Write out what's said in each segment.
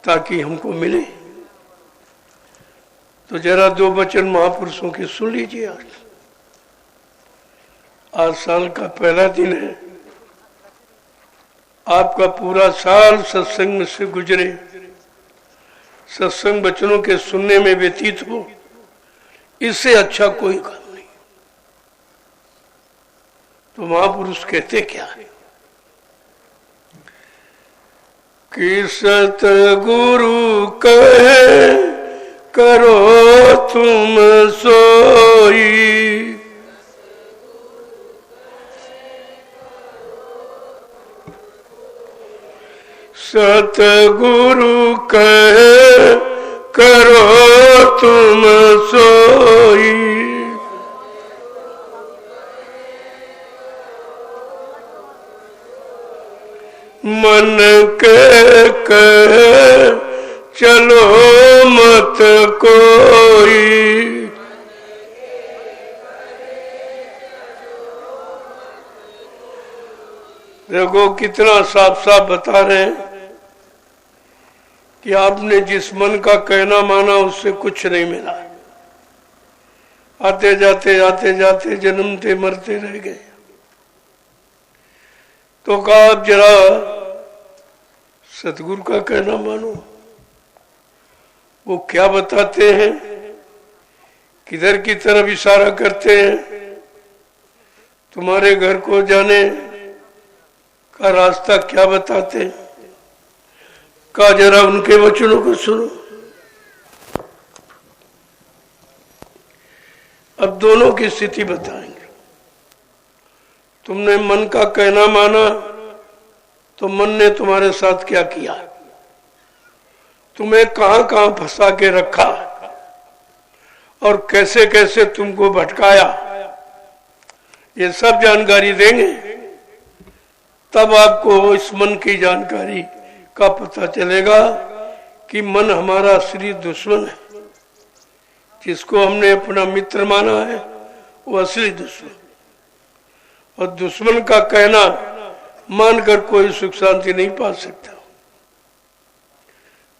ताकि हमको मिले। तो जरा दो वचन महापुरुषों के सुन लीजिए। आज साल का पहला दिन है। आपका पूरा साल सत्संग में से गुजरे, सत्संग वचनों के सुनने में व्यतीत हो, इससे अच्छा कोई काम नहीं। तो महापुरुष कहते क्या है कि सतगुरु कहे करो तुम सोई, सतगुरु कहे करो तुम सोई, मन के कहे चलो मत कोई, देखो कितना साफ साफ बता रहे हैं कि आपने जिस मन का कहना माना उससे कुछ नहीं मिला। आते जाते जन्मते मरते रह गए। तो कहा आप जरा सतगुरु का कहना मानो। वो क्या बताते हैं, किधर की तरफ इशारा करते हैं, तुम्हारे घर को जाने का रास्ता क्या बताते हैं। का जरा उनके वचनों को सुनो। अब दोनों की स्थिति बताएंगे। तुमने मन का कहना माना तो मन ने तुम्हारे साथ क्या किया, तुम्हें कहां कहां फंसा के रखा और कैसे कैसे तुमको भटकाया, ये सब जानकारी देंगे। तब आपको इस मन की जानकारी का पता चलेगा कि मन हमारा असली दुश्मन है। जिसको हमने अपना मित्र माना है वो असली दुश्मन, और दुश्मन का कहना मानकर कोई सुख शांति नहीं पा सकता।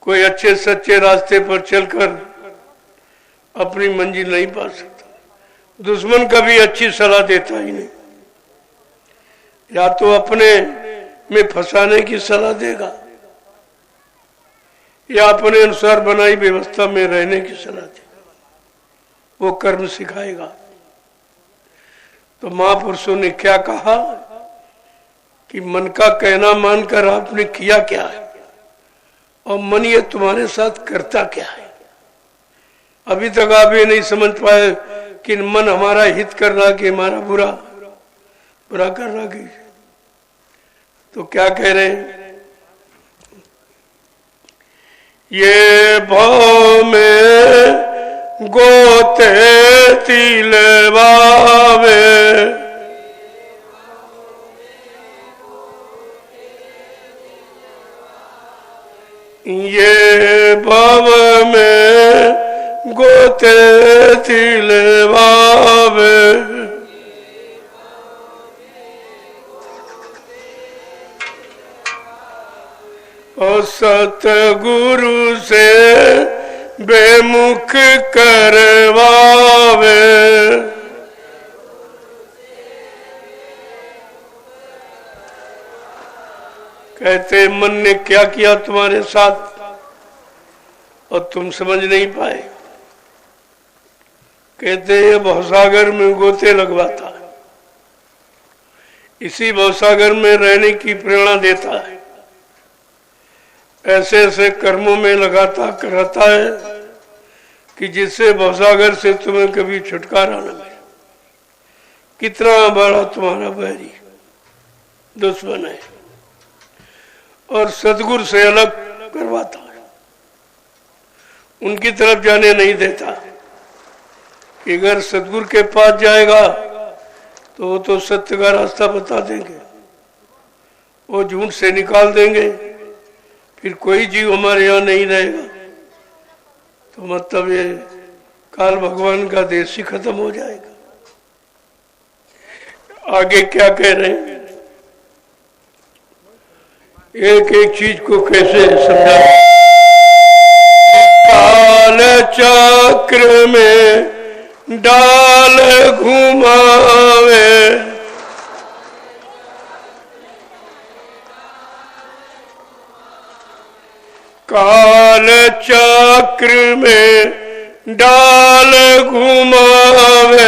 कोई अच्छे सच्चे रास्ते पर चलकर अपनी मंजिल नहीं पा सकता। दुश्मन कभी अच्छी सलाह देता ही नहीं, या तो अपने में फंसाने की सलाह देगा या अपने अनुसार बनाई व्यवस्था में रहने की सलाह देगा। वो कर्म सिखाएगा। तो महापुरुषों ने क्या कहा कि मन का कहना मानकर आपने किया क्या है और मन ये तुम्हारे साथ करता क्या है। अभी तक आप ये नहीं समझ पाए कि मन हमारा हित कर रहा कि हमारा बुरा कर रहा कि। तो क्या कह रहे हैं, ये भाव में गोते तिलवावे, ये भाव में गोते तिलवावे, और सतगुरु से बेमुख करवावे। कहते मन ने क्या किया तुम्हारे साथ और तुम समझ नहीं पाए। कहते ये भवसागर में गोते लगवाता है, इसी भवसागर में रहने की प्रेरणा देता है, ऐसे ऐसे कर्मों में लगाता कराता है कि जिससे भवसागर से तुम्हें कभी छुटकारा न मिले। कितना बड़ा तुम्हारा बैरी दुश्मन है, और सतगुरु से अलग करवाता है, उनकी तरफ जाने नहीं देता। कि अगर सतगुरु के पास जाएगा तो वो तो सत्य का रास्ता बता देंगे, वो झूठ से निकाल देंगे, फिर कोई जीव हमारे यहाँ नहीं रहेगा। तो मतलब ये काल भगवान का देश ही खत्म हो जाएगा। आगे क्या कह रहे हैं, एक एक चीज को कैसे समझा। चक्र में डाल घुमावे, काल चक्र में डाल घुमावे,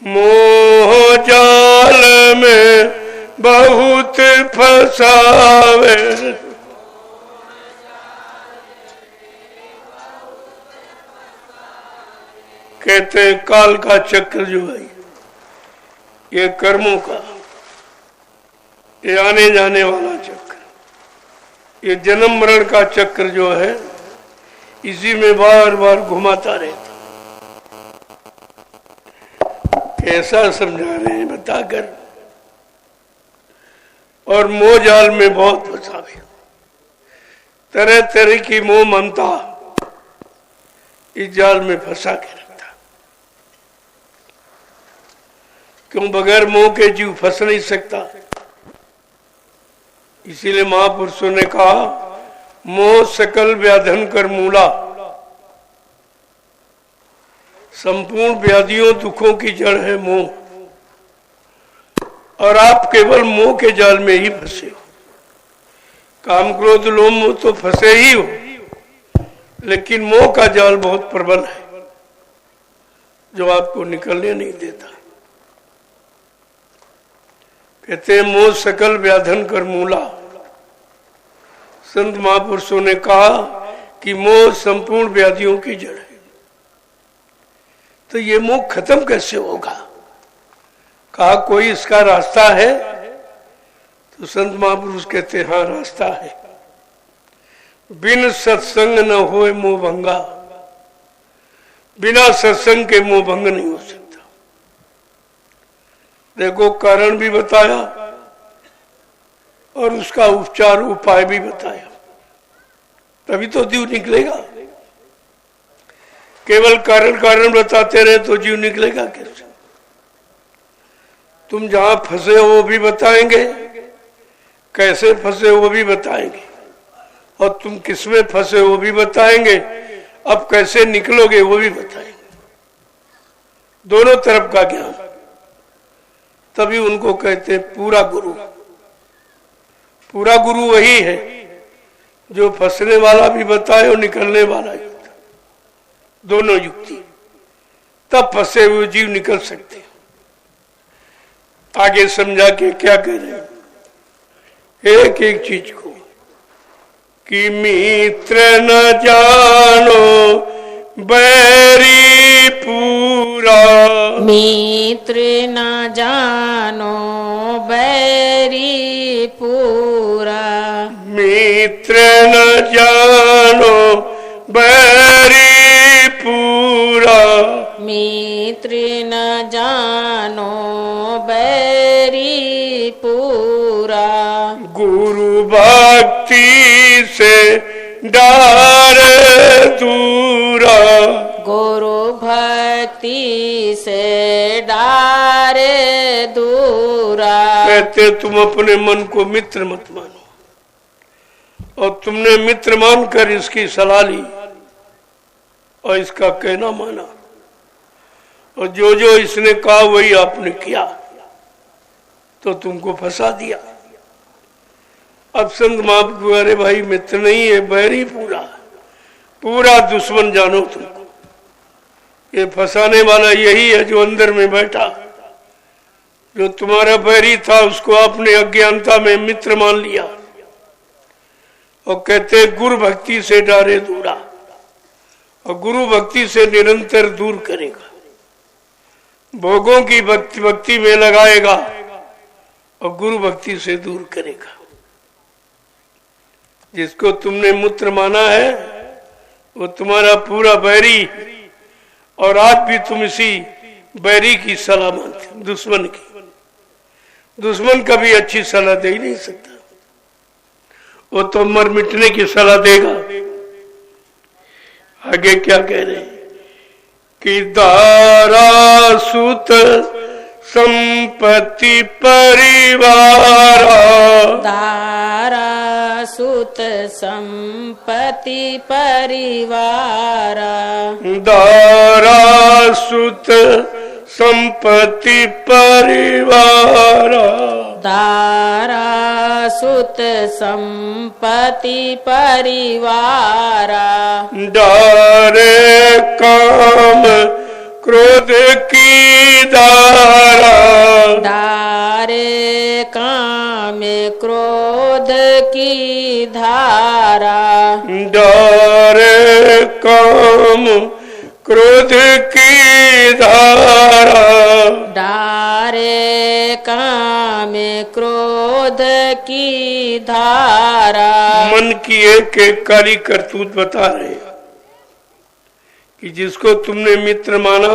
मोह जाल में बहुत फसावे। कहते हैं काल का चक्र जो है ये कर्मों का, ये आने जाने वाला चक्र, ये जन्म मरण का चक्र जो है इसी में बार बार घुमाता रहता। कैसा समझा रहे हैं बताकर, और मोह जाल में बहुत फंसावे, तरह तरह की मोह ममता इस जाल में फंसा के रखता। क्यों? बगैर मोह के जीव फंस नहीं सकता। इसीलिए महापुरुषों ने कहा मोह सकल व्याधन कर मूला, संपूर्ण व्याधियों दुखों की जड़ है मोह, और आप केवल मोह के जाल में ही फंसे हो। काम क्रोध लोभ मोह तो फंसे ही हो, लेकिन मोह का जाल बहुत प्रबल है जो आपको निकलने नहीं देता। कहते हैं मोह सकल व्याधन कर मूला। संत महापुरुषों ने कहा कि मोह संपूर्ण व्याधियों की जड़ है। तो ये मोह खत्म कैसे होगा? कहा कोई इसका रास्ता है? तो संत महापुरुष कहते हाँ रास्ता है। बिन सत्संग न होए मोह भंगा, बिना सत्संग के मोह भंग नहीं हो सकता। देखो कारण भी बताया और उसका उपचार उपाय भी बताया, तभी तो जीव निकलेगा। केवल कारण कारण बताते रहे तो जीव निकलेगा कैसे? तुम जहां फंसे हो वो भी बताएंगे, कैसे फंसे वो भी बताएंगे, और तुम किसमें फंसे वो भी बताएंगे, अब कैसे निकलोगे वो भी बताएंगे। दोनों तरफ का ज्ञान, तभी उनको कहते हैं पूरा गुरु। पूरा गुरु वही है जो फंसने वाला भी बताए और निकलने वाला भी बताए, दोनों युक्ति, तब फंसे हुए जीव निकल सकते हैं। आगे समझा के क्या कह रहे हैं एक एक चीज को, कि मित्र न जानो बैरी पूरा, मित्र न जानो बैरी पूरा, मित्र न जानो बैरी पूरा, मित्र न जानो बैरी पूरा, गुरु भक्ति से डार दूरा, गुरु भक्ति से डारे दूरा। कहते तुम अपने मन को मित्र मत मानो, और तुमने मित्र मानकर इसकी सलाह ली और इसका कहना माना, और जो जो इसने कहा वही आपने किया, तो तुमको फंसा दिया। अब संत महापुरुष, अरे भाई मित्र नहीं है, बैरी पूरा, पूरा दुश्मन जानो तुमको। ये फंसाने वाला यही है जो अंदर में बैठा, जो तुम्हारा बैरी था उसको आपने अज्ञानता में मित्र मान लिया, और कहते गुरु भक्ति से डारे दूरा, और गुरु भक्ति से निरंतर दूर करेगा, भोगों की भक्ति में लगाएगा और गुरु भक्ति से दूर करेगा। जिसको तुमने मित्र माना है वो तुम्हारा पूरा बैरी, और आज भी तुम इसी बैरी की सलाह मानते, दुश्मन की। दुश्मन कभी अच्छी सलाह दे ही नहीं सकता, वो तो मर मिटने की सलाह देगा। आगे क्या कह रहे हैं कि दारा सुत संपत्ति परिवार दारा सुत संपत्ति परिवार दारा सुत संपत्ति परिवार दारा सुत संपत्ति परिवार डारे काम क्रोध की धारा डारे काम क्रोध की धारा डारे काम क्रोध की धारा डारे काम क्रोध की धारा। मन की एक एक काली करतूत बता रहे हैं कि जिसको तुमने मित्र माना,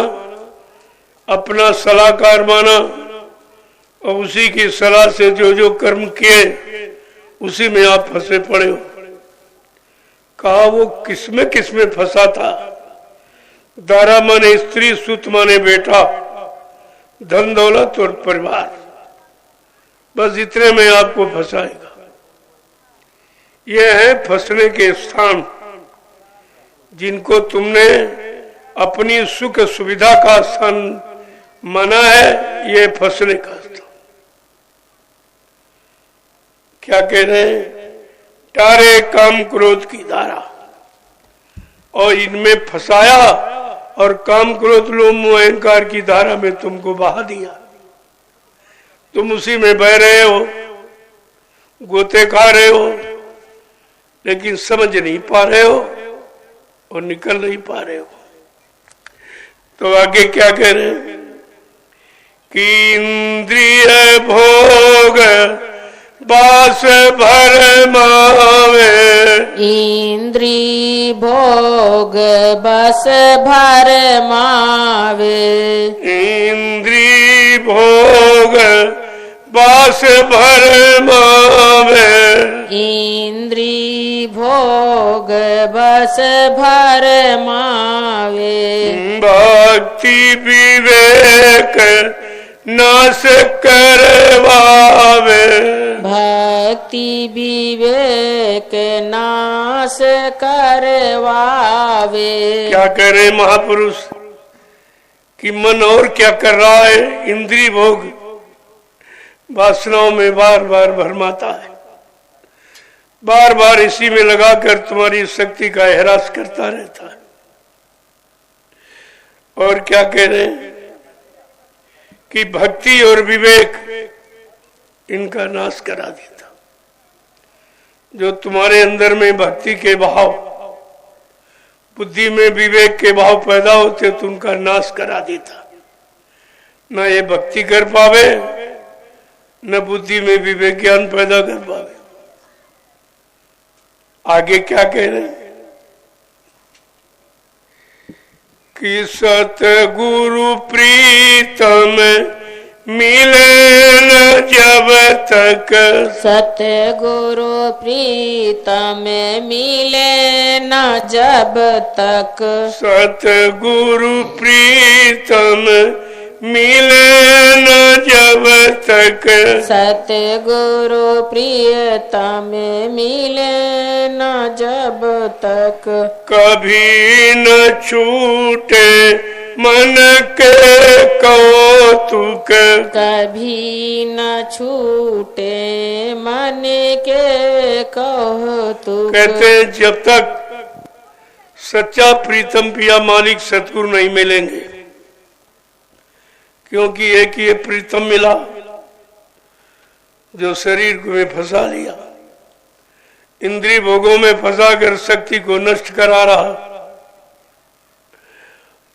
अपना सलाहकार माना और उसी की सलाह से जो जो कर्म किए उसी में आप फंसे पड़े हो। कहा वो किसमें फंसा था। दारा माने स्त्री, सुत माने बेटा, धन दौलत और परिवार, बस इतने में आपको फंसाएगा। ये है फंसने के स्थान जिनको तुमने अपनी सुख सुविधा का स्थान माना है, ये फंसने का स्थान। क्या कह रहे हैं? टारे काम क्रोध की धारा, और इनमें फंसाया और काम क्रोध लोभ मोह अहंकार की धारा में तुमको बहा दिया। तुम उसी में बह रहे हो, गोते खा रहे हो, लेकिन समझ नहीं पा रहे हो और निकल नहीं पा रहे हो। तो आगे क्या कह रहे हैं कि इंद्रिय भोग बास भर मावे, इंद्री भोग बस भर मावे, इंद्री भोग बास भर मावे, इंद्री भोग बस भर मावे, भक्ति विवेक नाश करवावे, भक्ति विवेक नाश करवावे। क्या करे महापुरुष कि मन और क्या कर रहा है? इंद्रिय भोग वासनाओं में बार बार भरमाता है, बार बार इसी में लगाकर तुम्हारी शक्ति का ह्रास करता रहता है। और क्या कह रहे हैं कि भक्ति और विवेक इनका नाश करा देता। जो तुम्हारे अंदर में भक्ति के भाव, बुद्धि में विवेक के भाव पैदा होते तो उनका नाश करा देता। न ये भक्ति कर पावे, न बुद्धि में विवेक ज्ञान पैदा कर पावे। आगे क्या कह रहे हैं कि सतगुरु प्रीतम मिले न जब तक, सतगुरु प्रीतम मिले न जब तक, सतगुरु प्रीतम मिले न जब तक, सतगुरु प्रियतम मिले न जब तक, कभी न छूटे मन के कौतुक, कभी न छूटे मन के कौतुक। कहते हैं जब तक सच्चा प्रीतम पिया मालिक सतगुरु नहीं मिलेंगे, क्योंकि एक ये प्रीतम मिला जो शरीर को में फंसा लिया, इंद्रिय भोगों में फंसाकर शक्ति को नष्ट करा रहा,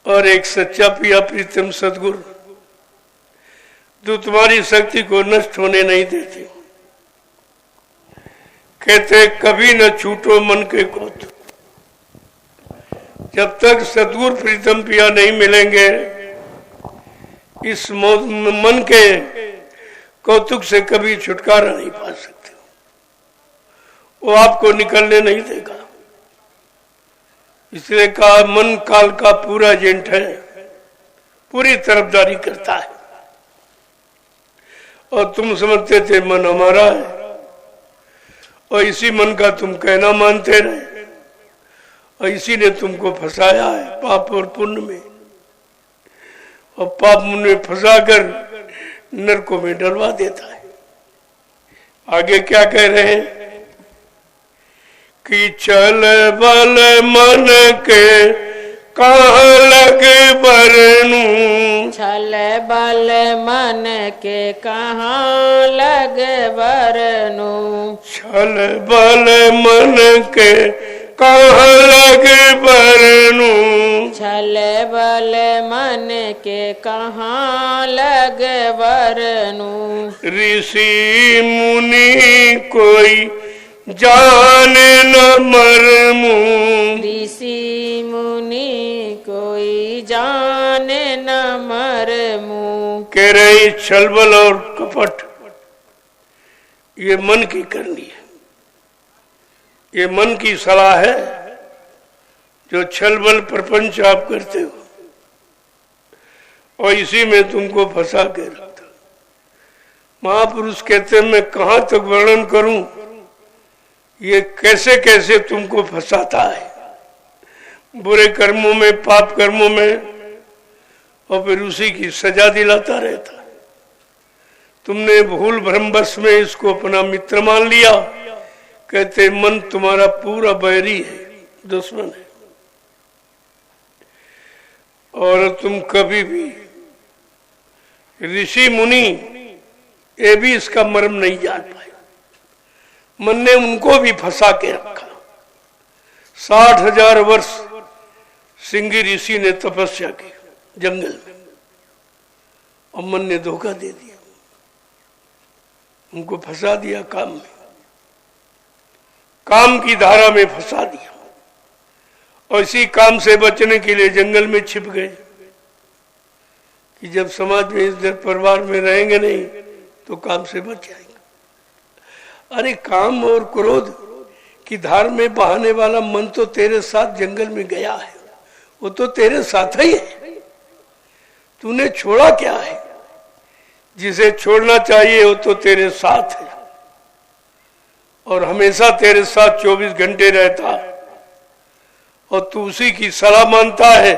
और एक सच्चा पिया प्रीतम सतगुरु जो तुम्हारी शक्ति को नष्ट होने नहीं देते। कहते कभी न छूटो मन के कौतुक। जब तक सतगुरु प्रीतम पिया नहीं मिलेंगे, इस मन के कौतुक से कभी छुटकारा नहीं पा सकते। वो आपको निकलने नहीं देगा। इसलिए कहा मन काल का पूरा एजेंट है, पूरी तरफदारी करता है। और तुम समझते थे मन हमारा है, और इसी मन का तुम कहना मानते रहे, और इसी ने तुमको फंसाया है पाप और पुण्य में, और पाप में फंसाकर नरकों में डरवा देता है। आगे क्या कह रहे हैं कि चल बल मन के कहाँ लगे बरनू, छल बल मन के कहाँ लगे बरनू, छल बल मन के कहाँ लगे बरनू, छल बल मन के कहाँ लगे बरनू, ऋषि मुनि कोई जाने न मरमू, ऋषि मुनि कोई जाने न मरमू। कह रही छलबल और कपट ये मन की करनी है, ये मन की सलाह है जो छलबल प्रपंच आप करते हो, और इसी में तुमको फंसा के रखता। महापुरुष कहते हैं मैं कहां तक वर्णन करूं, ये कैसे कैसे तुमको फंसाता है बुरे कर्मों में, पाप कर्मों में, और फिर उसी की सजा दिलाता रहता है। तुमने भूल भ्रमवश में इसको अपना मित्र मान लिया। कहते मन तुम्हारा पूरा बैरी है, दुश्मन है, और तुम कभी भी ऋषि मुनि ये भी इसका मर्म नहीं जान पाए। मन ने उनको भी फंसा के रखा। 60,000 वर्ष सिंगी ऋषि ने तपस्या की जंगल में, और मन ने धोखा दे दिया, उनको फंसा दिया काम में, काम की धारा में फंसा दिया, और इसी काम से बचने के लिए जंगल में छिप गए कि जब समाज में इस परिवार में रहेंगे नहीं तो काम से बच जाएंगे। अरे काम और क्रोध की धार में बहाने वाला मन तो तेरे साथ जंगल में गया है, वो तो तेरे साथ ही है, तूने छोड़ा क्या है? जिसे छोड़ना चाहिए वो तो तेरे साथ है, और हमेशा तेरे साथ 24 घंटे रहता है, और तू उसी की सलाह मानता है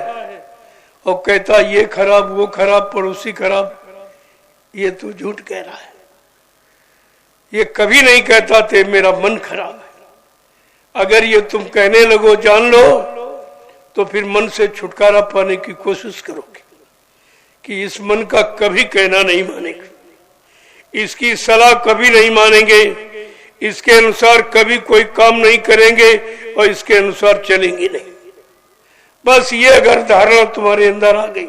और कहता ये खराब वो खराब पड़ोसी खराब। ये तू झूठ कह रहा है। ये कभी नहीं कहता थे मेरा मन खराब है। अगर ये तुम कहने लगो जान लो तो फिर मन से छुटकारा पाने की कोशिश करोगे कि इस मन का कभी कहना नहीं मानेगा, इसकी सलाह कभी नहीं मानेंगे, इसके अनुसार कभी कोई काम नहीं करेंगे और इसके अनुसार चलेंगे नहीं। बस ये अगर धारणा तुम्हारे अंदर आ गई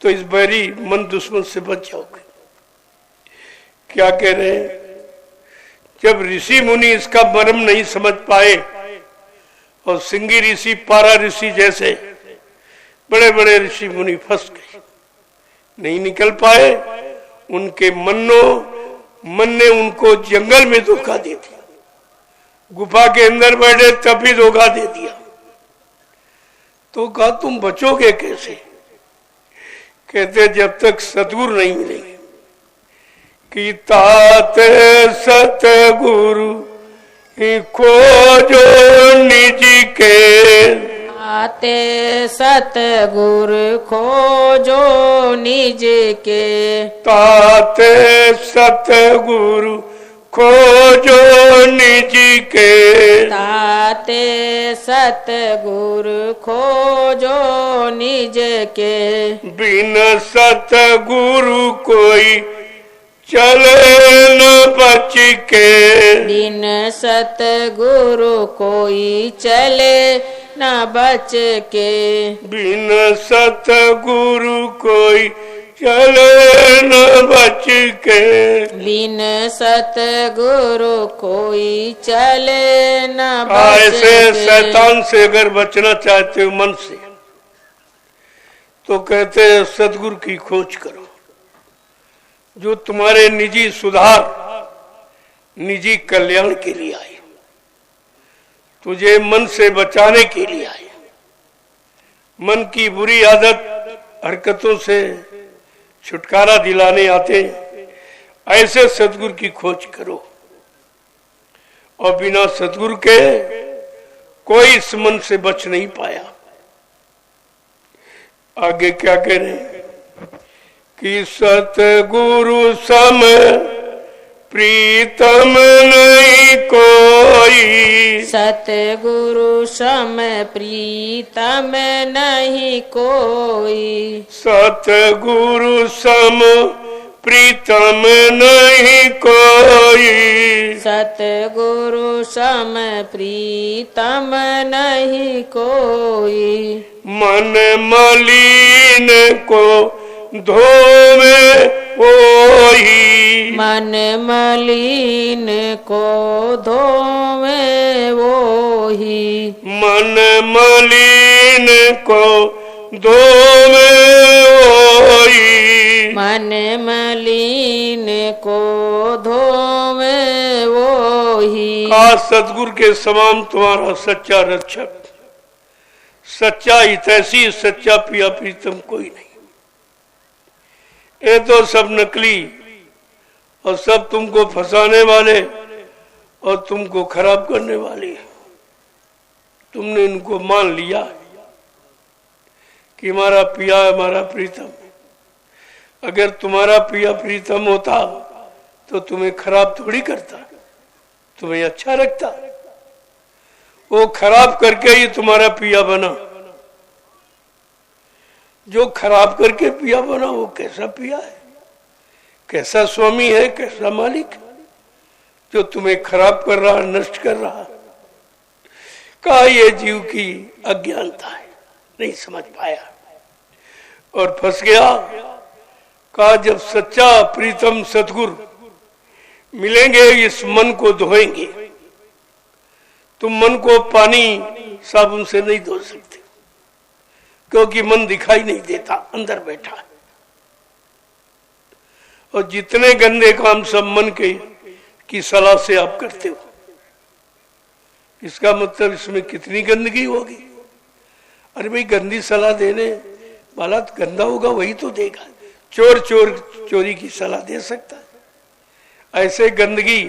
तो इस बैरी मन दुश्मन से बच जाओगे। क्या कह रहे हैं? जब ऋषि मुनि इसका मर्म नहीं समझ पाए और सिंगी ऋषि, पारा ऋषि जैसे बड़े बड़े ऋषि मुनि फंस गए, नहीं निकल पाए, उनके मन ने उनको जंगल में धोखा दे दिया, गुफा के अंदर बैठे तब भी धोखा दे दिया। तो कहा तुम बचोगे कैसे? कहते जब तक सतगुरु नहीं मिलेंगे कि तात सतगुरु खोजो निज के, आते सतगुरु खोजो निज के, तात सतगुरु खोजो निज के, ताते सतगुरु खोजो निज के, बिन सतगुरु कोई चले न बच के, बिन सतगुरु कोई चले न बच के, बिन सतगुरु कोई चले न बच के, बिन सतगुरु कोई चले न बच ऐसे के। शैतान से अगर बचना चाहते हो मन से तो कहते हैं सतगुरु की खोज करो, जो तुम्हारे निजी सुधार, निजी कल्याण के लिए आए, तुझे मन से बचाने के लिए आए, मन की बुरी आदत हरकतों से छुटकारा दिलाने आते, ऐसे सतगुरु की खोज करो, और बिना सतगुरु के कोई इस मन से बच नहीं पाया। आगे क्या कह रहे हैं कि सतगुरु सम प्रीतम नहीं कोई, सतगुरु सम प्रीतम नहीं कोई, सतगुरु सम प्रीतम नहीं कोई, सतगुरु सम प्रीतम नहीं कोई, मन मलिन को धोवे वही, मन मलिन को धोवे वही, मन मलिन को धोवे वही, मन मलिन को धोवे वही। का सतगुरु के समान तुम्हारा सच्चा रक्षक, सच्चा हितैषी, सच्चा पिया प्रीतम कोई नहीं। ये तो सब नकली और सब तुमको फंसाने वाले और तुमको खराब करने वाले हैं। तुमने इनको मान लिया कि हमारा पिया हमारा प्रीतम। अगर तुम्हारा पिया प्रीतम होता तो तुम्हें खराब थोड़ी करता, तुम्हें अच्छा रखता। वो खराब करके ही तुम्हारा पिया बना। जो खराब करके पिया बना वो कैसा पिया है, कैसा स्वामी है, कैसा मालिक है, जो तुम्हें खराब कर रहा, नष्ट कर रहा। कहा ये जीव की अज्ञानता है, नहीं समझ पाया और फंस गया। कहा जब सच्चा प्रीतम सतगुरु मिलेंगे, इस मन को धोएंगे। तुम मन को पानी साबुन से नहीं धो सकते, क्योंकि मन दिखाई नहीं देता, अंदर बैठा है। और जितने गंदे काम सब मन के की सलाह से आप करते हो, इसका मतलब इसमें कितनी गंदगी होगी। अरे भाई, गंदी सलाह देने वाला तो गंदा होगा, वही तो देगा। चोर चोरी की सलाह दे सकता है। ऐसे गंदगी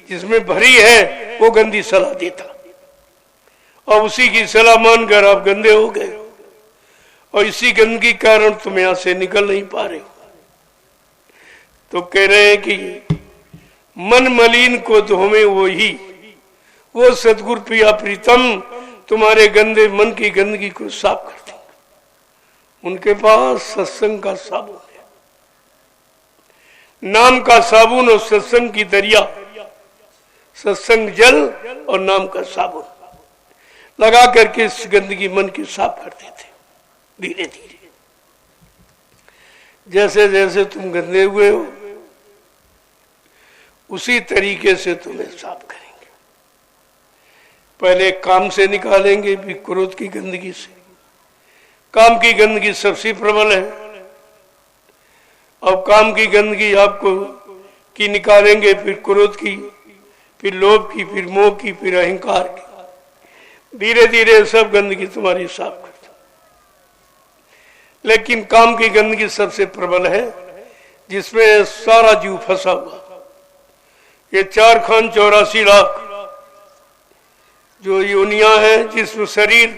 जिसमें भरी है वो गंदी सलाह देता, और उसी की सलाह मानकर आप गंदे हो गए, और इसी गंदगी कारण तुम यहां से निकल नहीं पा रहे हो। तो कह रहे हैं कि मन मलिन को धोवे वही, वो सतगुरु पिया प्रीतम तुम्हारे गंदे मन की गंदगी को साफ कर देंगे। उनके पास सत्संग का साबुन है, नाम का साबुन और सत्संग की दरिया, सत्संग जल और नाम का साबुन लगा करके इस गंदगी मन की साफ कर देते। धीरे धीरे जैसे जैसे तुम गंदे हुए हो, उसी तरीके से तुम्हें साफ करेंगे। पहले काम से निकालेंगे, फिर क्रोध की गंदगी से। काम की गंदगी सबसे प्रबल है। अब काम की गंदगी आपको की निकालेंगे, फिर क्रोध की, फिर लोभ की, फिर मोह की, फिर अहंकार की। धीरे धीरे सब गंदगी तुम्हारी साफ कर दो। लेकिन काम की गंदगी सबसे प्रबल है, जिसमें सारा जीव फंसा हुआ। ये 4 खान 84 लाख जो योनियां हैं, जिसमें शरीर,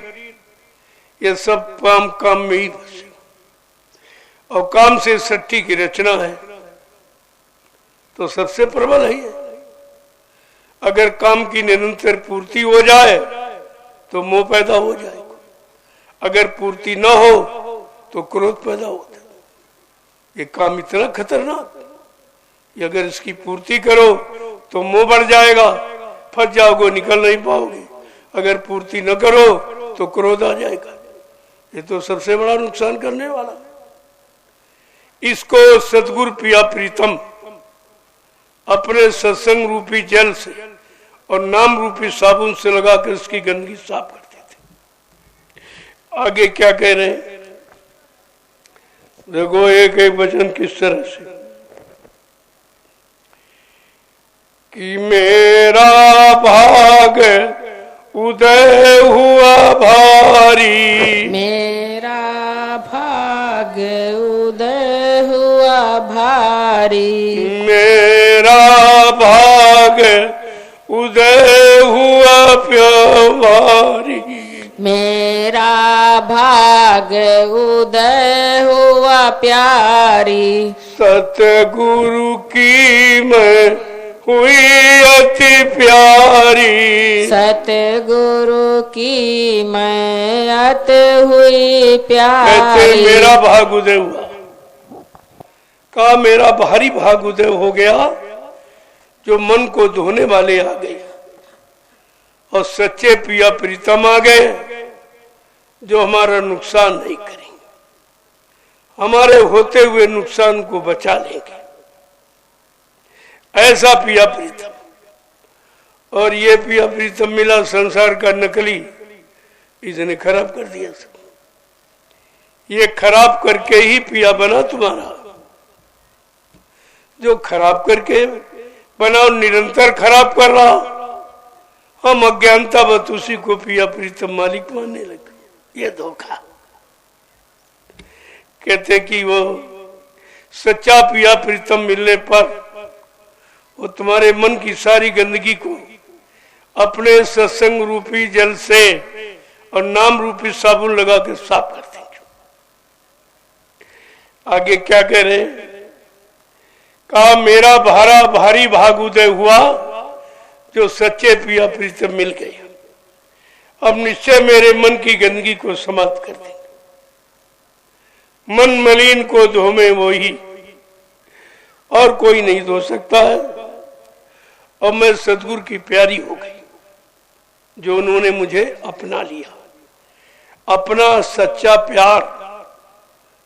ये सब काम में ही फंसे। और काम से सृष्टि की रचना है, तो सबसे प्रबल है ये। अगर काम की निरंतर पूर्ति हो जाए तो मोह पैदा हो जाएगा, अगर पूर्ति न हो तो क्रोध पैदा होता है। ये काम इतना खतरनाक, ये अगर इसकी पूर्ति करो तो मोह बढ़ जाएगा, फंस जाओगे, निकल नहीं पाओगे। अगर पूर्ति न करो तो क्रोध आ जाएगा। ये तो सबसे बड़ा नुकसान करने वाला। इसको सतगुरु पिया प्रीतम अपने सत्संग रूपी जल से और नाम रूपी साबुन से लगाकर इसकी गंदगी साफ करते थे। आगे क्या कह रहे हैं देखो, एक एक वचन किस तरह से कि मेरा भाग उदय हुआ भारी, मेरा भाग उदय हुआ भारी। मेरा भाग उदय हुआ प्यारी। मेरा भाग उदय हुआ प्यारी। सतगुरु की मैं हुई अति प्यारी। सतगुरु की मैं अत हुई प्यारी। कहते मेरा भाग उदय हुआ, कहा मेरा भारी भाग उदय हो गया, जो मन को धोने वाले आ गए और सच्चे पिया प्रीतम आ गए, जो हमारा नुकसान नहीं करेंगे, हमारे होते हुए नुकसान को बचा लेंगे। ऐसा पिया प्रीतम। और ये पिया प्रीतम मिला संसार का नकली, इसने खराब कर दिया सब। ये खराब करके ही पिया बना तुम्हारा। जो खराब करके बनाओ, निरंतर खराब कर रहा, हम अज्ञानतावत उसी को पिया प्रीतम मालिक मानने लगे। ये धोखा। कहते कि वो सच्चा पिया प्रीतम मिलने पर वो तुम्हारे मन की सारी गंदगी को अपने सत्संग रूपी जल से और नाम रूपी साबुन लगा के साफ कर देंगे। आगे क्या कह रहे? कहा मेरा भारी भाग उदय हुआ, जो सच्चे पिया प्रीतम मिल गए। अब निश्चय मेरे मन की गंदगी को समाप्त कर देंगे। मन मलिन को धोमे वो ही, और कोई नहीं धो सकता है। और मैं सदगुरु की प्यारी हो गई, जो उन्होंने मुझे अपना लिया। अपना सच्चा प्यार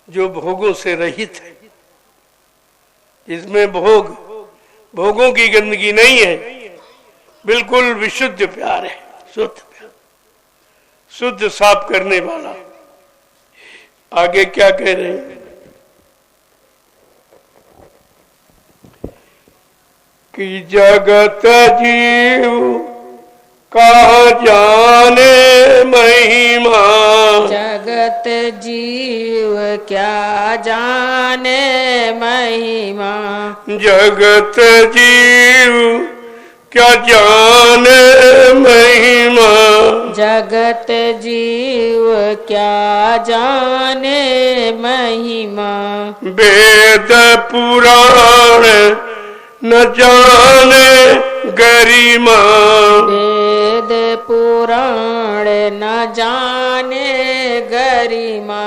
जो भोगों से रहित है, इसमें भोगों की गंदगी नहीं है, बिल्कुल विशुद्ध प्यार है, शुद्ध प्यार, शुद्ध साफ करने वाला। आगे क्या कह रहे हैं? कि जगत जीव कहा जाने महिमा। जगत जीव क्या जाने महिमा। जगत जीव क्या जाने महिमा। जगत जीव क्या जाने महिमा। वेद पुराण न जाने गरिमा। वेद पुराण न जाने गरिमा।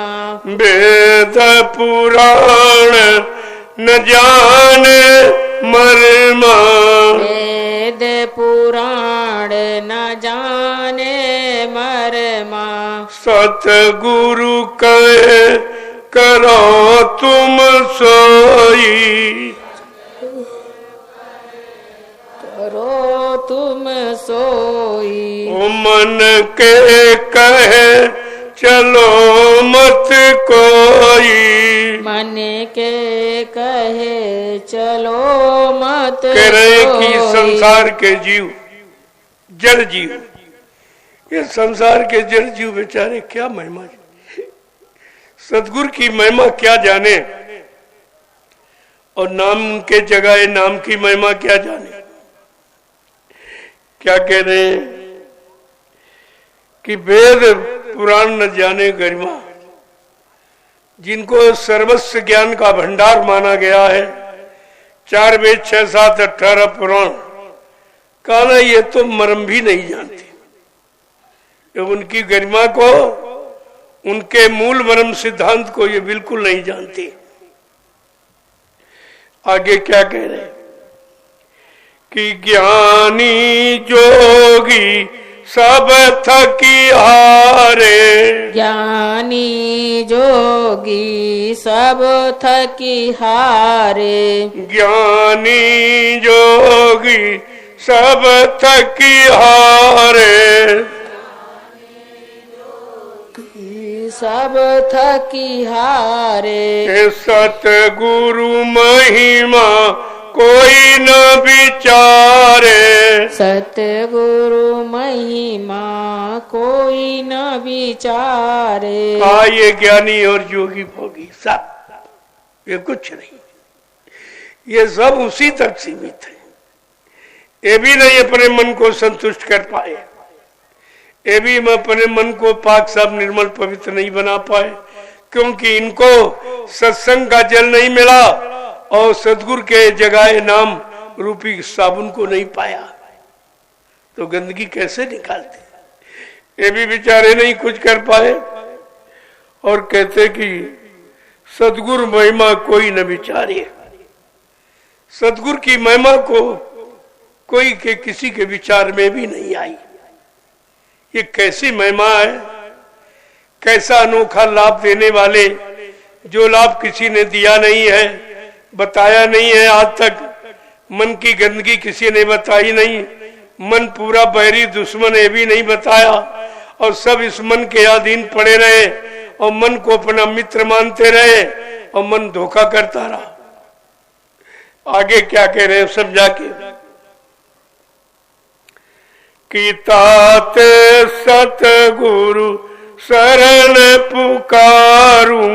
वेद पुराण न जाने मर्मा। वेद पुराण न जाने मर्मा। सतगुरु कहे करो तुम सोई। करो तुम सोई। ओ मन के कहे चलो मत कोई। मन के कहे चलो मत कह रहे कि कोई। संसार के जीव, जड़ जीव, ये संसार के जड़ जीव बेचारे क्या महिमा, सतगुरु की महिमा क्या जाने, और नाम के जगह नाम की महिमा क्या जाने। क्या कह रहे हैं कि वेद पुराण न जाने गरिमा। जिनको सर्वस्व ज्ञान का भंडार माना गया है, 4 वेद 6 7 18 पुराण, कहना ये तो मर्म भी नहीं जानते, ये उनकी गरिमा को, उनके मूल मर्म सिद्धांत को ये बिल्कुल नहीं जानते। आगे क्या कह रहे हैं कि ज्ञानी जोगी सब थकी हारे। ज्ञानी जोगी सब थकी हारे। ज्ञानी जोगी सब थकी हारे। सब थकी हारे। सतगुरु महिमा कोई न विचारे। सतगुरु महिमा कोई न विचारे। ये ज्ञानी और योगी भोगी सब, ये कुछ नहीं, ये सब उसी तक सीमित है। ये भी नहीं अपने मन को संतुष्ट कर पाए, ये भी अपने मन को पाक साफ निर्मल पवित्र नहीं बना पाए, क्योंकि इनको सत्संग का जल नहीं मिला और सदगुरु के जगाए नाम रूपी साबुन को नहीं पाया, तो गंदगी कैसे निकालते। ये भी बेचारे नहीं कुछ कर पाए और कहते कि सदगुरु महिमा कोई न विचारे। सदगुरु की महिमा को कोई के किसी के विचार में भी नहीं आई। ये कैसी महिमा है, कैसा अनोखा लाभ देने वाले, जो लाभ किसी ने दिया नहीं है, बताया नहीं है आज तक। मन की गंदगी किसी ने बताई नहीं, मन पूरा बैरी दुश्मन ये भी नहीं बताया, और सब इस मन के अधीन पड़े रहे और मन को अपना मित्र मानते रहे और मन धोखा करता रहा। आगे क्या कह रहे हैं समझा के कि ताते सतगुरु शरण पुकारूं,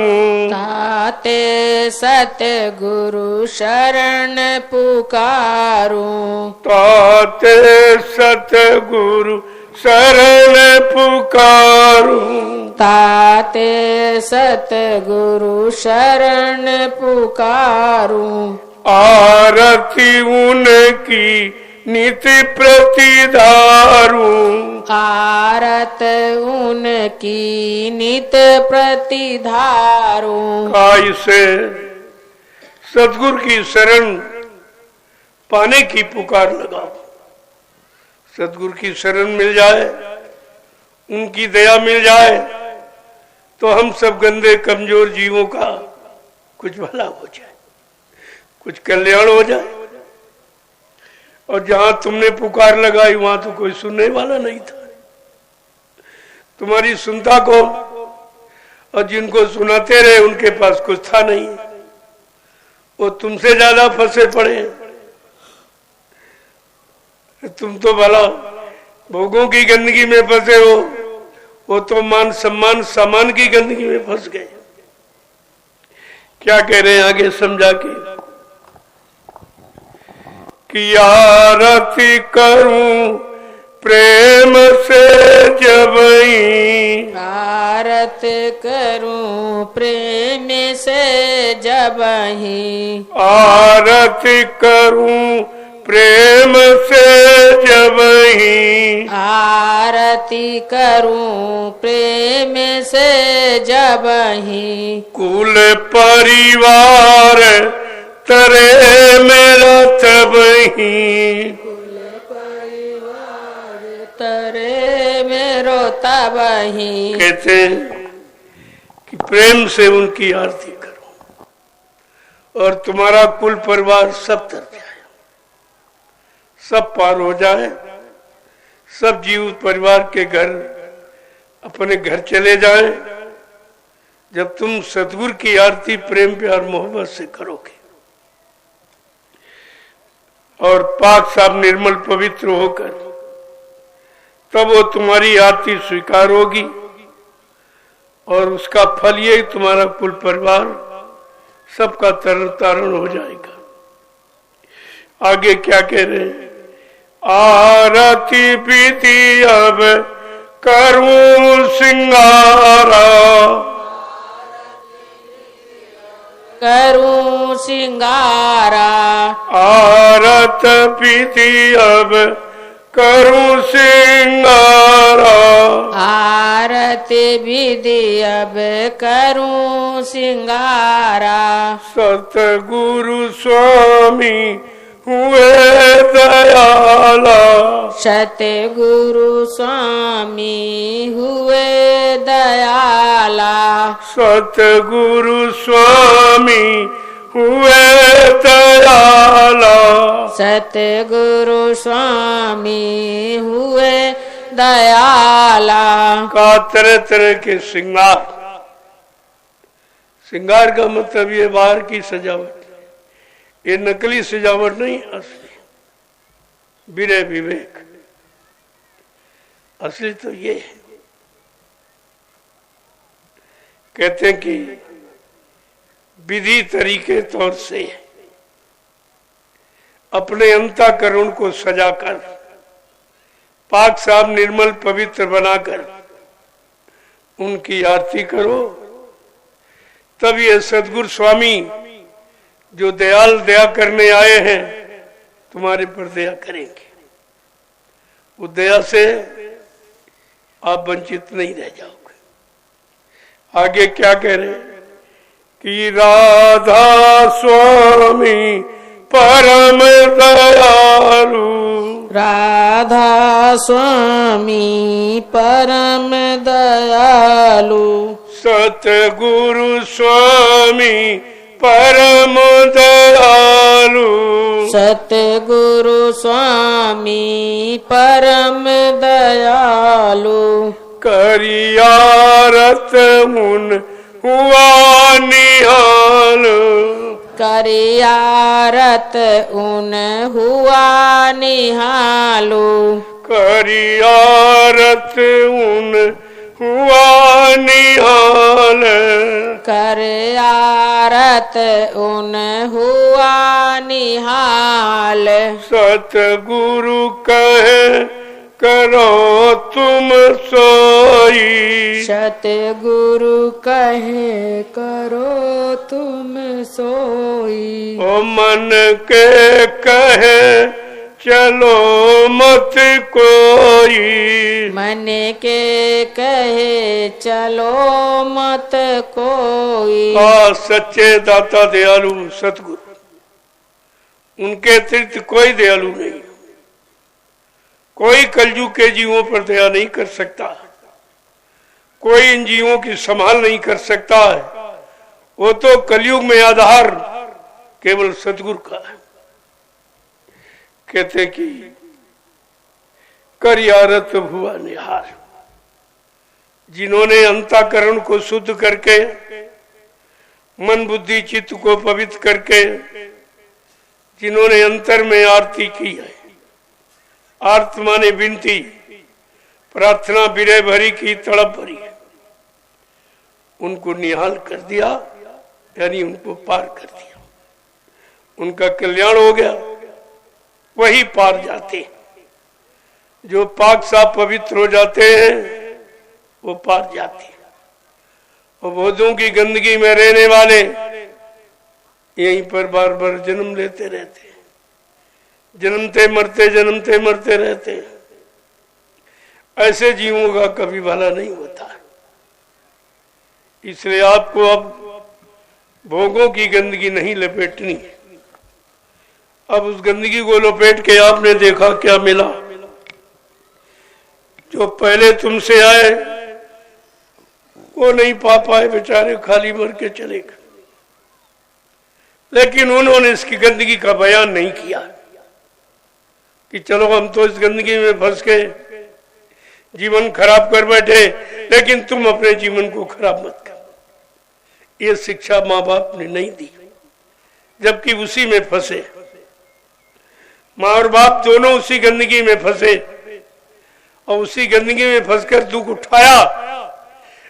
ताते सतगुरु शरण पुकारूं, ताते सतगुरु शरण पुकारूं, ताते सतगुरु शरण पुकारूं, आरती उनकी नीति प्रतिधारूं, आरत उनकी नित प्रतिधारूं। काय से सदगुरु की शरण पाने की पुकार लगाओ। सदगुरु की शरण मिल जाए, उनकी दया मिल जाए, तो हम सब गंदे कमजोर जीवों का कुछ भला हो जाए, कुछ कल्याण हो जाए। और जहां तुमने पुकार लगाई वहां तो कोई सुनने वाला नहीं था। तुम्हारी सुनता को, और जिनको सुनाते रहे उनके पास कुछ था नहीं, वो तुमसे ज्यादा फंसे पड़े। तुम तो भला भोगों की गंदगी में फंसे हो, वो तो मान सम्मान सामान की गंदगी में फंस गए। क्या कह रहे हैं आगे समझा के कि आरती करूं प्रेम से जबई, आरत करूं प्रेम से जबहि, आरती करूं प्रेम से जबहि, आरती करूं प्रेम से जबहि, कुल परिवार तरे मेरा तबही, तरे मेरो तबहि। कहते हैं कि प्रेम से उनकी आरती करो और तुम्हारा कुल परिवार सब तर जाए, सब पार हो जाए, सब जीव परिवार के घर अपने घर चले जाएं, जब तुम सतगुरु की आरती प्रेम प्यार मोहब्बत से करोगे और पाक साफ निर्मल पवित्र होकर, तब वो तुम्हारी आरती स्वीकार होगी और उसका फल ये तुम्हारा कुल परिवार सबका तरण तारण हो जाएगा। आगे क्या कह रहे हैं, आरती विधि अब करूं सिंगारा, करूं सिंगारा, आरत विधि अब करूं सिंगारा, आरती विधि अब करूं सिंगारा, सतगुरु स्वामी हुए दयाला, सतगुरु स्वामी हुए दयाला, सतगुरु स्वामी हुए दयाला, सतगुरु स्वामी हुए दयाला। का तरह तरह के श्रृंगार, श्रृंगार का मतलब ये बाहर की सजावट, ये नकली सजावट नहीं, असली विनय विवेक, असली तो ये है। कहते हैं कि विधि तरीके तौर से अपने अंतःकरण को सजाकर पाक साफ निर्मल पवित्र बनाकर उनकी आरती करो, तब ये सदगुरु स्वामी जो दयाल दया करने आए हैं तुम्हारे पर दया करेंगे। वो दया से आप वंचित नहीं रह जाओगे। आगे क्या कह रहे कि राधा स्वामी परम दयालु, राधा स्वामी परम दयालु, सतगुरु स्वामी परम दयालु, सतगुरु स्वामी परम दयालु, करियारत मुन हुआ निहाल, करियारत उन हुआ निहालु, करियारत उन हुआ निहाल, करियारत उन हुआ निहाल, सतगुरु कहे करो तुम सोई, सतगुरु कहे करो तुम सोई, ओ मन के कहे चलो मत कोई, मन के कहे चलो मत कोई। सच्चे दाता दयालु सतगुरु, उनके अतिरिक्त कोई दयालु नहीं, कोई कलयुग के जीवों पर दया नहीं कर सकता, कोई इन जीवों की संभाल नहीं कर सकता है। वो तो कलयुग में आधार केवल सतगुरु का है। कहते कि करियारत हुआ निहार, जिन्होंने अंतःकरण को शुद्ध करके मन बुद्धि चित्त को पवित्र करके जिन्होंने अंतर में आरती की है, आर्त माने विनती, प्रार्थना विरह भरी की, तड़प भरी, उनको निहाल कर दिया, यानी उनको पार कर दिया, उनका कल्याण हो गया, वही पार जाते। जो पाक साफ पवित्र हो जाते हैं वो पार जाते हैं। और बोधों की गंदगी में रहने वाले यहीं पर बार बार जन्म लेते रहते हैं, जन्मते मरते रहते हैं। ऐसे जीवों का कभी भला नहीं होता। इसलिए आपको अब भोगों की गंदगी नहीं लपेटनी है। अब उस गंदगी को लपेट के आपने देखा क्या मिला। जो पहले तुमसे आए वो नहीं पा पाए, बेचारे खाली मर के चले गए। लेकिन उन्होंने इसकी गंदगी का बयान नहीं किया कि चलो हम तो इस गंदगी में फंस के जीवन खराब कर बैठे, लेकिन तुम अपने जीवन को खराब मत करो। ये शिक्षा माँ बाप ने नहीं दी, जबकि उसी में फंसे। माँ और बाप दोनों उसी गंदगी में फंसे और उसी गंदगी में फंसकर दुख उठाया,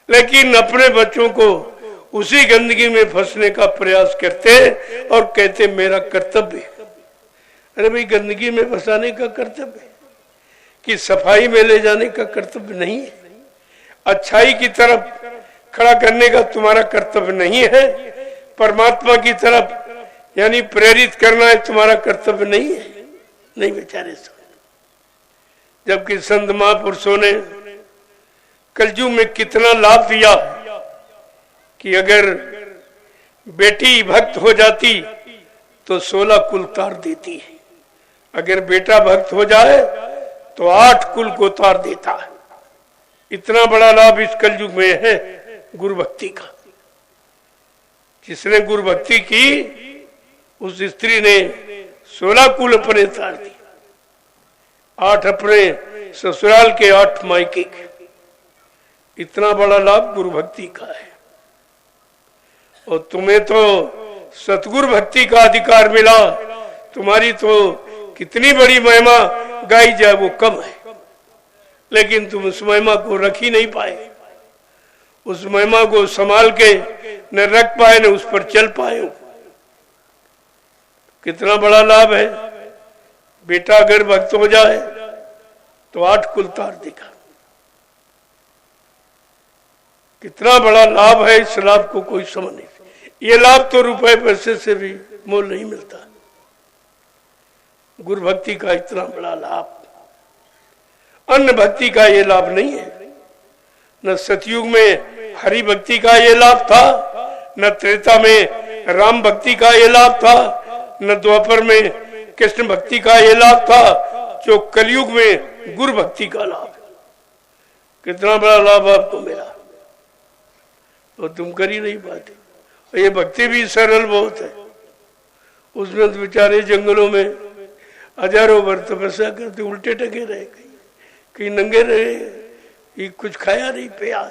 लेकिन अपने बच्चों को उसी गंदगी में फंसने का प्रयास करते और कहते मेरा कर्तव्य है। अरे भाई, गंदगी में फंसाने का कर्तव्य है कि सफाई में ले जाने का कर्तव्य नहीं है। अच्छाई की तरफ खड़ा करने का तुम्हारा कर्तव्य नहीं है। परमात्मा की तरफ यानी प्रेरित करना है तुम्हारा कर्तव्य नहीं है। नहीं बेचारे, जबकि संत महापुरुषों ने कलयुग में कितना लाभ दिया कि अगर बेटी भक्त हो जाती तो 16 कुल तार देती है, अगर बेटा भक्त हो जाए तो 8 कुल को तार देता है। इतना बड़ा लाभ इस कलयुग में है गुरु भक्ति का। जिसने गुरु भक्ति की उस स्त्री ने 16 कुल अपने तार दी, 8 अपने ससुराल के, 8 मायके के। इतना बड़ा लाभ गुरु भक्ति का है। और तुम्हें तो सतगुरु भक्ति का अधिकार मिला, तुम्हारी तो कितनी बड़ी महिमा गाई जाए वो कम है, लेकिन तुम उस महिमा को रख ही नहीं पाए। उस महिमा को संभाल के न रख पाए न उस पर चल पाए। कितना बड़ा लाभ है। बेटा अगर भक्त हो जाए तो 8 कुल तार दिखा। कितना बड़ा लाभ है, इस लाभ को कोई समझ नहीं। ये लाभ तो रुपए पैसे से भी मोल नहीं मिलता। गुरु भक्ति का इतना बड़ा लाभ, अन्य भक्ति का ये लाभ नहीं है। न सतयुग में हरि भक्ति का ये लाभ था, न त्रेता में राम भक्ति का ये लाभ था, न द्वापर में कृष्ण भक्ति का ये लाभ था, जो कलयुग में गुरु भक्ति का लाभ है। कितना बड़ा लाभ आपको मिला, तो तुम कर ही नहीं पाते। और ये भक्ति भी सरल बहुत है। उसमें तो बेचारे जंगलों में हजारों वर्ष तपस्या करते उल्टे टके रहे, कहीं नंगे रहे, ये कुछ खाया नहीं पिया,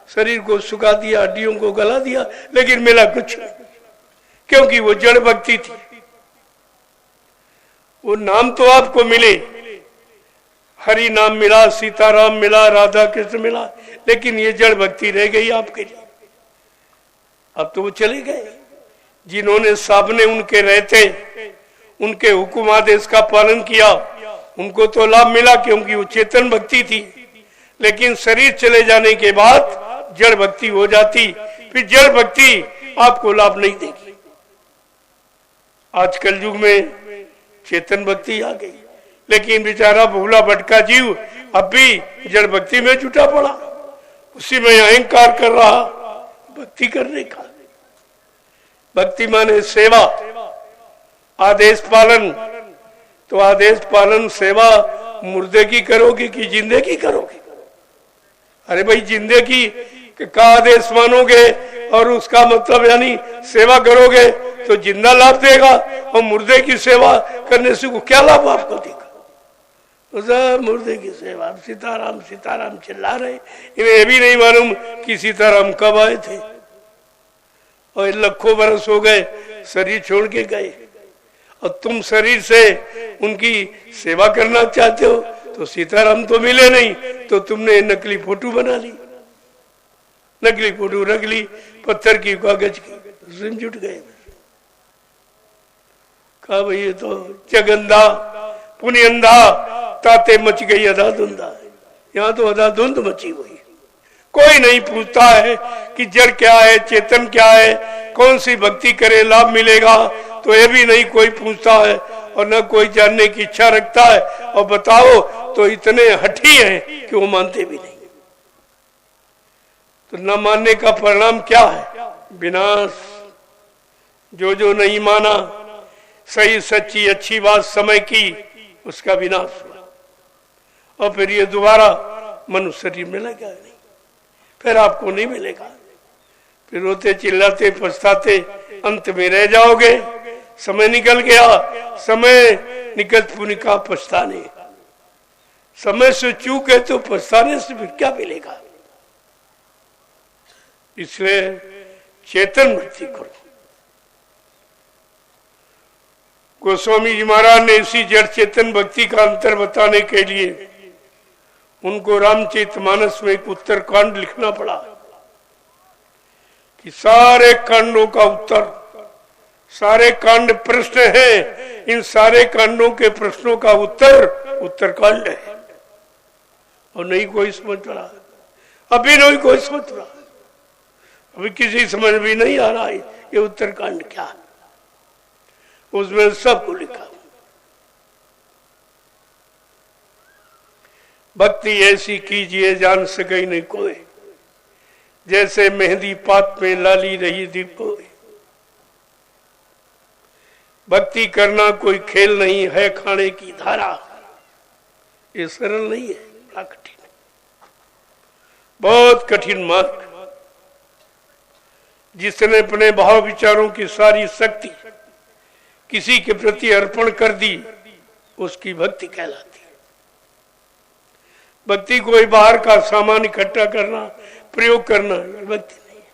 शरीर को सुखा दिया, हड्डियों को गला दिया, लेकिन मिला कुछ नहीं, क्योंकि वो जड़ भक्ति थी। वो नाम तो आपको मिले, हरि नाम मिला, सीताराम मिला, राधा कृष्ण मिला, लेकिन ये जड़ भक्ति रह गई आपके लिए। अब तो वो चले गए। जिन्होंने सामने उनके रहते उनके हुक्म आदेश का पालन किया, उनको तो लाभ मिला क्योंकि वो चेतन भक्ति थी। लेकिन शरीर चले जाने के बाद जड़ भक्ति हो जाती, फिर जड़ भक्ति आपको लाभ नहीं देगी। आजकल युग में चेतन भक्ति आ गई, लेकिन बेचारा भूला भटका जीव अब भी जड़ भक्ति में जुटा पड़ा, उसी में अहंकार कर रहा भक्ति करने का। भक्ति माने सेवा, आदेश पालन। तो आदेश पालन सेवा मुर्दे की करोगे कि जिंदे की करोगे? अरे भाई, जिंदे की का आदेश मानोगे और उसका मतलब यानी सेवा करोगे तो जिंदा लाभ देगा, और मुर्दे की सेवा करने से क्या लाभ आपको देगा? मुर्दे की सेवा, सीताराम सीताराम चिल्ला रहे, इन्हें ये भी नहीं मालूम कि सीताराम कब आए थे, और लाखों बरस हो गए शरीर छोड़ के गए, और तुम शरीर से उनकी सेवा करना चाहते हो। तो सीताराम तो मिले नहीं, तो तुमने नकली फोटो बना ली, नकली फोटो रख ली पत्थर की, कागज की, उसमें जुट गए। कहा भाई ये तो जगंधा पुनियंधा ताते मच गई अधाधुंधा। यहाँ तो अधाधुंध मची हुई, कोई नहीं पूछता है कि जड़ क्या है, चेतन क्या है, कौन सी भक्ति करे लाभ मिलेगा, तो ये भी नहीं कोई पूछता है, और न कोई जानने की इच्छा रखता है। और बताओ तो इतने हठी हैं कि वो मानते भी नहीं। तो न मानने का परिणाम क्या है? विनाश। जो जो नहीं माना सही सच्ची अच्छी बात समय की, उसका विनाश हुआ, और फिर ये दोबारा मनुष्य शरीर मिलेगा नहीं, फिर आपको नहीं मिलेगा। फिर रोते चिल्लाते पछताते अंत में रह जाओगे। समय निकल गया, समय निकल पुण्य का पछताने, समय से चूक है तो पछताने से फिर क्या मिलेगा? इसलिए चेतन भक्ति करो। गोस्वामी जी महाराज ने इसी जड़ चेतन भक्ति का अंतर बताने के लिए उनको रामचरितमानस में एक उत्तर कांड लिखना पड़ा कि सारे कांडों का उत्तर, सारे कांड प्रश्न हैं, इन सारे कांडों के प्रश्नों का उत्तर उत्तरकांड है। और नहीं कोई समझ रहा, अभी नहीं कोई समझ रहा, अभी किसी समझ भी नहीं आ रहा है ये उत्तरकांड क्या है। उसमें सबको लिखा, भक्ति ऐसी कीजिए जान सके नहीं कोई, जैसे मेहंदी पात में लाली रही दीपोए। भक्ति करना कोई खेल नहीं है, खाने की धारा। ये सरल नहीं है, बड़ा कठिन है, बहुत कठिन मार्ग। जिसने अपने भाव विचारों की सारी शक्ति किसी के प्रति अर्पण कर दी, उसकी भक्ति कहलाती है। भक्ति कोई बाहर का सामान इकट्ठा करना, प्रयोग करना, ये भक्ति नहीं है।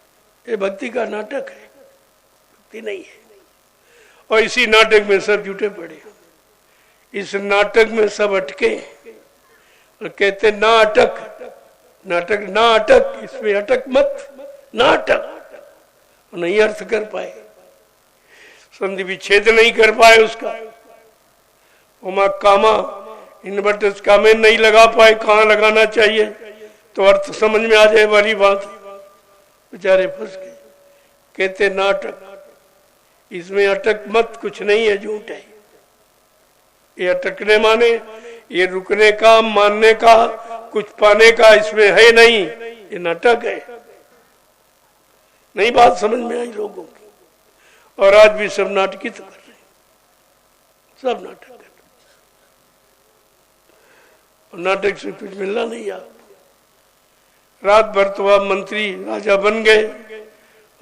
ये भक्ति का नाटक है, भक्ति नहीं है। और इसी नाटक में सब जुटे पड़े, इस नाटक में सब अटके और कहते ना अटक, नाटक ना अटक, इसमें अटक मत, ना अटक। नहीं अर्थ कर पाए, संधि विच्छेद नहीं कर पाए उसका, उमा कामा इन्वर्टर्स का में नहीं लगा पाए, कहाँ लगाना चाहिए, तो अर्थ समझ में आ जाए वाली बात, बेचारे फंस गए। कहते नाटक, इसमें अटक मत, कुछ नहीं है, झूठ है। ये अटकने माने ये रुकने का, मानने का, कुछ पाने का इसमें है नहीं, ये नाटक है। नहीं बात समझ में आई लोगों की, और आज भी सब नाटकी तो कर रहे हैं, सब नाटक कर रहे हैं। और नाटक से कुछ मिलना नहीं आपको। रात भर तो आप मंत्री राजा बन गए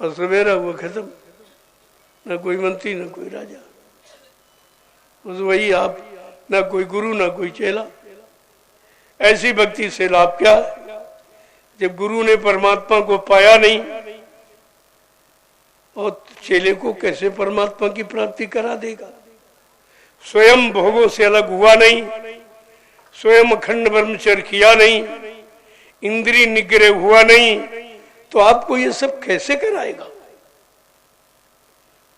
और सवेरा हुआ खत्म, न कोई मंत्री न कोई राजा, बस वही आप, न कोई गुरु न कोई चेला। ऐसी भक्ति से लाभ क्या है? जब गुरु ने परमात्मा को पाया नहीं, और चेले को कैसे परमात्मा की प्राप्ति करा देगा? स्वयं भोगों से अलग हुआ नहीं, स्वयं अखंड ब्रह्मचर्य किया नहीं, इंद्रिय निग्रह हुआ नहीं, तो आपको ये सब कैसे कराएगा?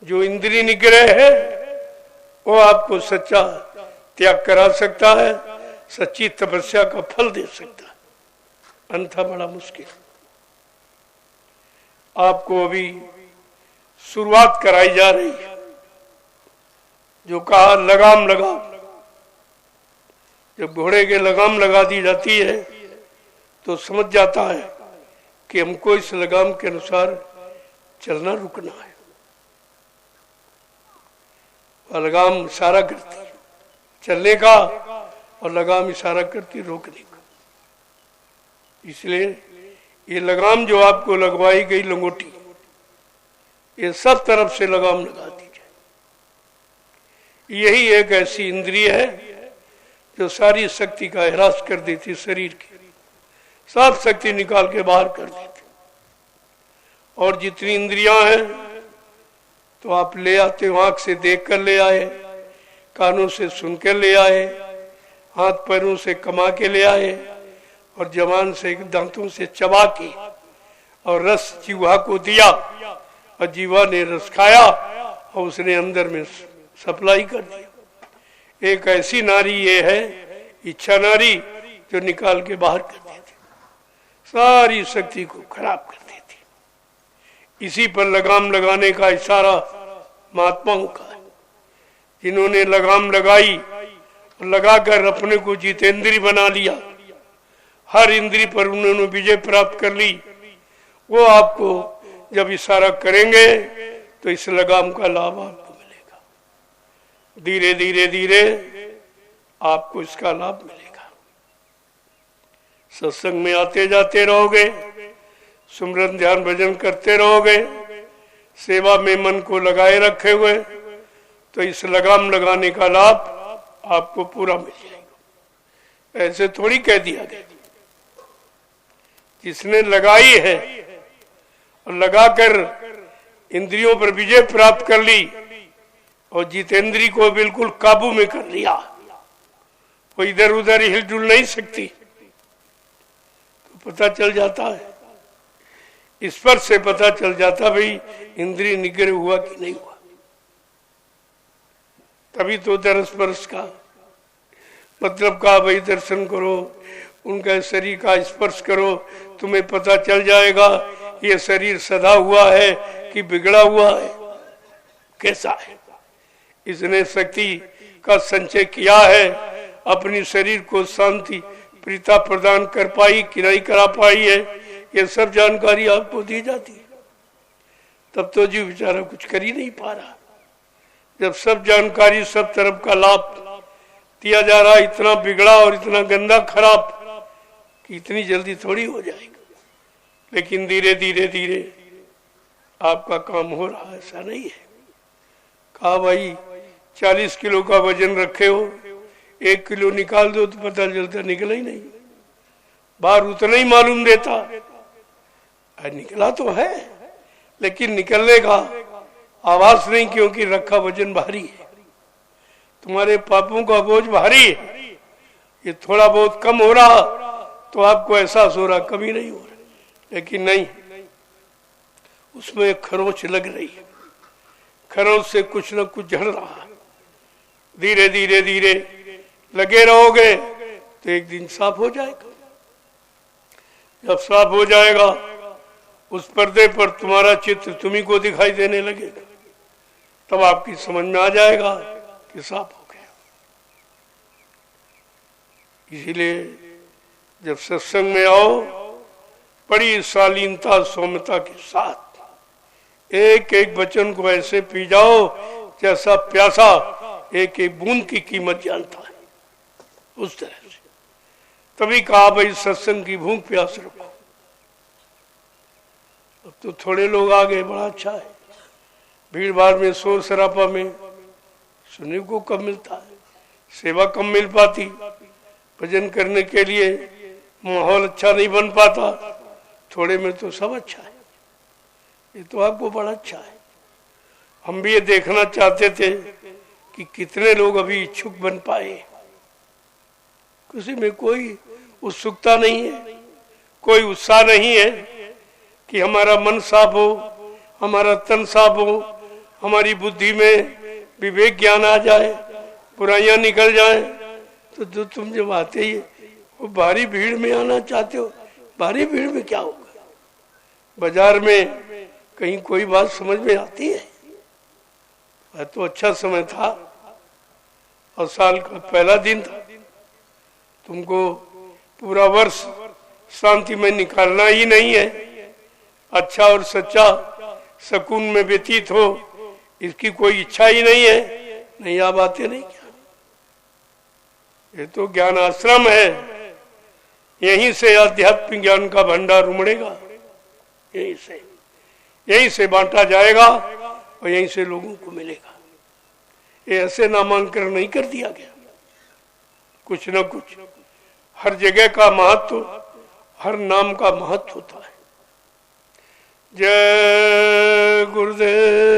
जो इंद्रिय निग्रह है वो आपको सच्चा त्याग करा सकता है, सच्ची तपस्या का फल दे सकता है, अन्यथा बड़ा मुश्किल। आपको अभी शुरुआत कराई जा रही है, जो कहा लगाम लगाओ। जब घोड़े के लगाम लगा दी जाती है तो समझ जाता है कि हमको इस लगाम के अनुसार चलना रुकना है। और लगाम इशारा करती है चलने का, और लगाम इशारा करती रोकने का। इसलिए ये लगाम जो आपको लगवाई गई लंगोटी, ये सब तरफ से लगाम लगा दी जाए। यही एक ऐसी इंद्रिय है जो सारी शक्ति का ह्रास कर देती, शरीर की सब शक्ति निकाल के बाहर कर देती। और जितनी इंद्रियां हैं तो आप ले आते हो, आंख से देख कर ले आए, कानों से सुन कर ले आए, हाथ पैरों से कमा के ले आए, और जबान से दांतों से चबा के, और रस जीवा को दिया, और जीवा ने रस खाया और उसने अंदर में सप्लाई कर दिया। एक ऐसी नारी ये है, इच्छा नारी, जो निकाल के बाहर कर देती, सारी शक्ति को खराब कर देती। इसी पर लगाम लगाने का इशारा महात्माओं का है, जिन्होंने लगाम लगाई और लगाकर अपने को जितेंद्री बना लिया, हर इंद्री पर उन्होंने विजय प्राप्त कर ली। वो आपको जब इशारा करेंगे तो इस लगाम का लाभ आपको मिलेगा, धीरे धीरे धीरे आपको इसका लाभ मिलेगा। सत्संग में आते जाते रहोगे, सुमरन ध्यान भजन करते रहोगे, सेवा में मन को लगाए रखे हुए, तो इस लगाम लगाने का लाभ आपको पूरा मिल जाएगा। ऐसे थोड़ी कह दिया गया, जिसने लगाई है और लगाकर इंद्रियों पर विजय प्राप्त कर ली और जितेंद्री को बिल्कुल काबू में कर लिया, वो इधर उधर हिलजुल नहीं सकती, तो पता चल जाता है, स्पर्श से पता चल जाता भाई इंद्रिय निग्रह हुआ कि नहीं हुआ। तभी तो दरस्पर्श का मतलब का भाई दर्शन करो, उनका शरीर का स्पर्श करो, तुम्हें पता चल जाएगा ये शरीर सदा हुआ है कि बिगड़ा हुआ है, कैसा है। इसने शक्ति का संचय किया है, अपनी शरीर को शांति प्रीता प्रदान कर पाई कि नहीं करा पाई है, ये सब जानकारी आपको दी जाती है। तब तो जीव बेचारा कुछ कर ही नहीं पा रहा। जब सब जानकारी सब तरफ का लाभ दिया जा रहा, इतना बिगड़ा और इतना गंदा खराब कि इतनी जल्दी थोड़ी हो जाएगा, लेकिन धीरे धीरे धीरे आपका काम हो रहा है, ऐसा नहीं है। कहा भाई 40 किलो का वजन रखे हो, 1 किलो निकाल दो तो पता चलता निकला ही नहीं, बाहर उतना ही मालूम देता, निकला तो है लेकिन निकलने का आवाज नहीं, क्योंकि रखा वजन भारी है। तुम्हारे पापों का बोझ भारी है, ये थोड़ा बहुत कम हो रहा तो आपको एहसास हो रहा, कभी नहीं हो रहा, लेकिन नहीं, उसमें एक खरोंच लग रही है, खरोंच से कुछ न कुछ झड़ रहा है, धीरे धीरे धीरे लगे रहोगे तो एक दिन साफ हो जाएगा। जब साफ हो जाएगा उस पर्दे पर तुम्हारा चित्र तुम्ही को दिखाई देने लगेगा, तब आपकी समझ में आ जाएगा कि साफ हो गया। इसीलिए जब सत्संग में आओ बड़ी शालीनता सौम्यता के साथ एक एक वचन को ऐसे पी जाओ जैसा प्यासा एक एक बूंद की कीमत जानता है, उस तरह से। तभी कहा भाई सत्संग की भूख प्यास रखो। अब तो थोड़े लोग आ गए, बड़ा अच्छा है। भीड़ भाड़ में शोर शराबा में सुनने को कम मिलता है, सेवा कम मिल पाती, भजन करने के लिए माहौल अच्छा नहीं बन पाता। थोड़े में तो सब अच्छा है। ये तो आपको बड़ा अच्छा है। हम भी ये देखना चाहते थे कि कितने लोग अभी इच्छुक बन पाए। किसी में कोई उत्सुकता नहीं है, कोई उत्साह नहीं है कि हमारा मन साफ हो, हमारा तन साफ हो, हमारी बुद्धि में विवेक ज्ञान आ जाए, बुराइयां निकल जाए। तो जो तुम जब आते ही वो भारी भीड़ में आना चाहते हो, भारी भीड़ में क्या होगा? बाजार में कहीं कोई बात समझ में आती है? वह तो अच्छा समय था और साल का पहला दिन था। तुमको पूरा वर्ष शांति में निकालना ही नहीं है, अच्छा और सच्चा सुकून में व्यतीत हो, इसकी कोई इच्छा ही नहीं है। नहीं आप आते नहीं क्या? ये तो ज्ञान आश्रम है, यहीं से आध्यात्मिक ज्ञान का भंडार उमड़ेगा, यहीं से बांटा जाएगा और यहीं से लोगों को मिलेगा। ये ऐसे नामांकन नहीं कर दिया गया, कुछ न कुछ हर जगह का महत्व, हर नाम का महत्व होता है। जय गुरुदेव।